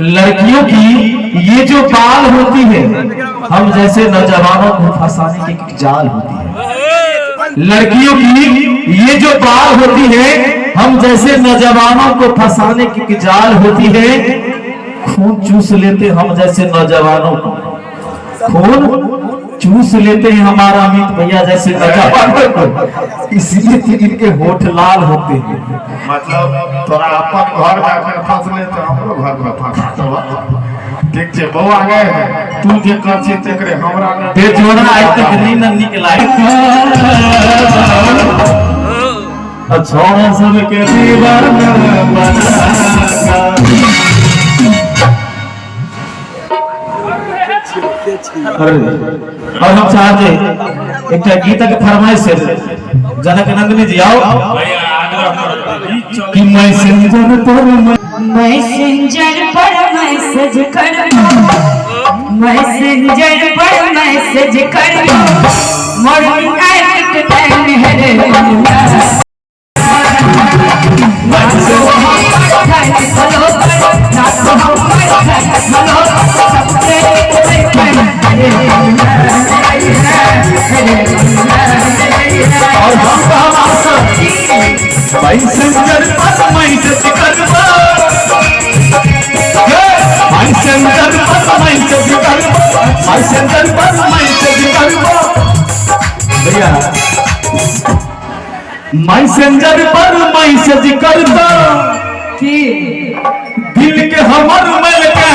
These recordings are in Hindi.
लड़कियों की ये जो बाल होती है, हम जैसे नौजवानों को फंसाने की एक जाल होती है। लड़कियों की ये जो बाल होती है, हम जैसे नौजवानों को फंसाने की एक जाल होती है। खून चूस लेते हम जैसे नौजवानों को, खून चूस लेते हैं हमारा अमित भैया जैसे नौजवानों को, इसलिए तो इनके होठ लाल होते हैं। मतलब तोरा अपन घर में अगर फंसले तो हमरो घर में फंसा तो ठीक छे। बउआ गए तू जे कर छी तेकरे हमरा दे जोड़ा आज तक नहीं न निकला। छोड़ा सबके दीवाना बना। और हम चाहते एक गीता के फरमाइश है, जनक नंदनी जी आओ कि मैसेंजर पर मैसेज कर, मैसेंजर पर मैसेज कर, मॉर्निंग एट 10 है और मैसेंजर पर मैसेज करवा, मैसेंजर पर मैसेज करवा, मैसेंजर पर मैसेज करवा भैया, मैसेंजर पर मैसेज करता दिल के हमर मिल के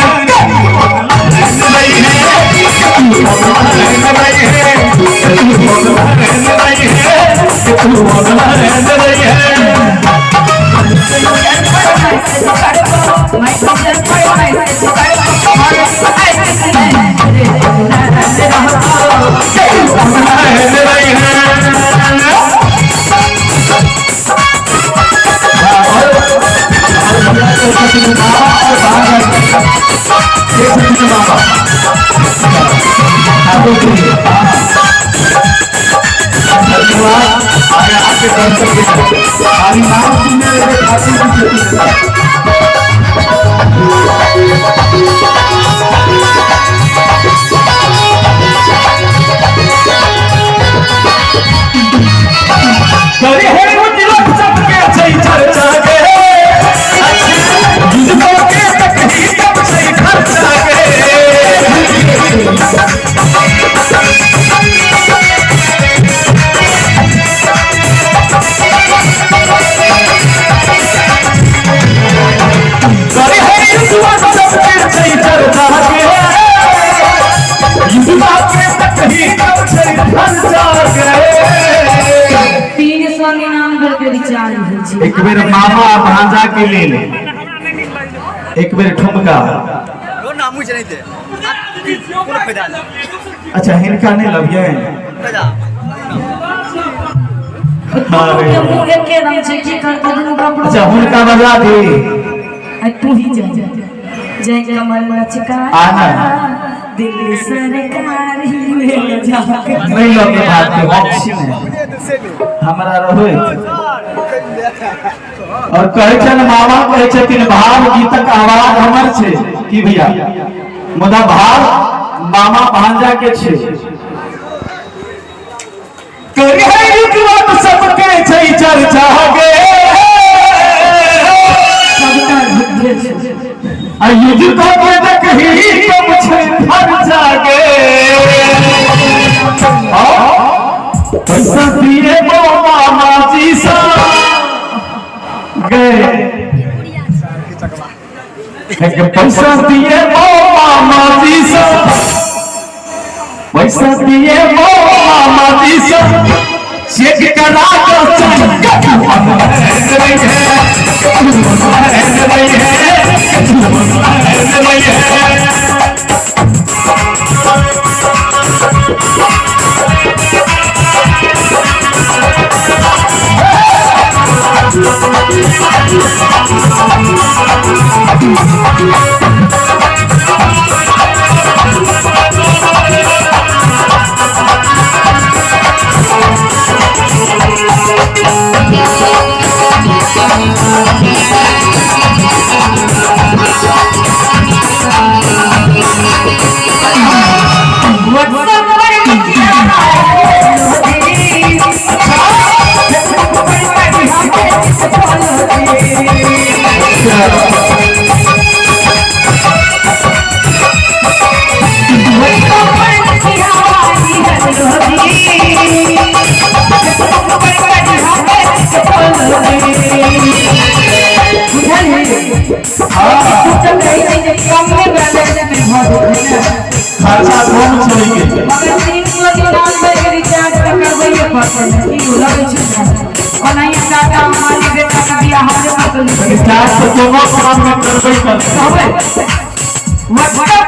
एक बेर मामा भांजा के ले ले, एक बेर ठुमका। अच्छा हिनका नहीं लबिए, अच्छा हुनका बजा दे, तू ही जय कमल लचका दिल्ली सरकार नहीं लगे बात के ऑप्शन है हमारा रहो। और कहे छन मामा कहे छथिन भाव गीतक आवाज हमर छे की भैया, मुदा भाव मामा भांजा के छे। करे है युगवत सबके छै चर्चा गे, सबका युद्ध छे आ युद्ध को के देखही कब छै फरजा गे। पैसा दिए मामा जी सा गए, पैसा दिए मामा जी सा, पैसा दिए मामा जी सा चेक करा व्हाट्सएप पर लिखिया खर्चा कौन छोड़ेंगे मगर 300 दिन डाल के रिचार्ज करवाइए पड़ते हैं कि लगे छै और नहीं काका हमारी बेटा का बियाह हमरे साथ रिचार्ज तो दोनों काम में करबे करते हवे व्हाट्सएप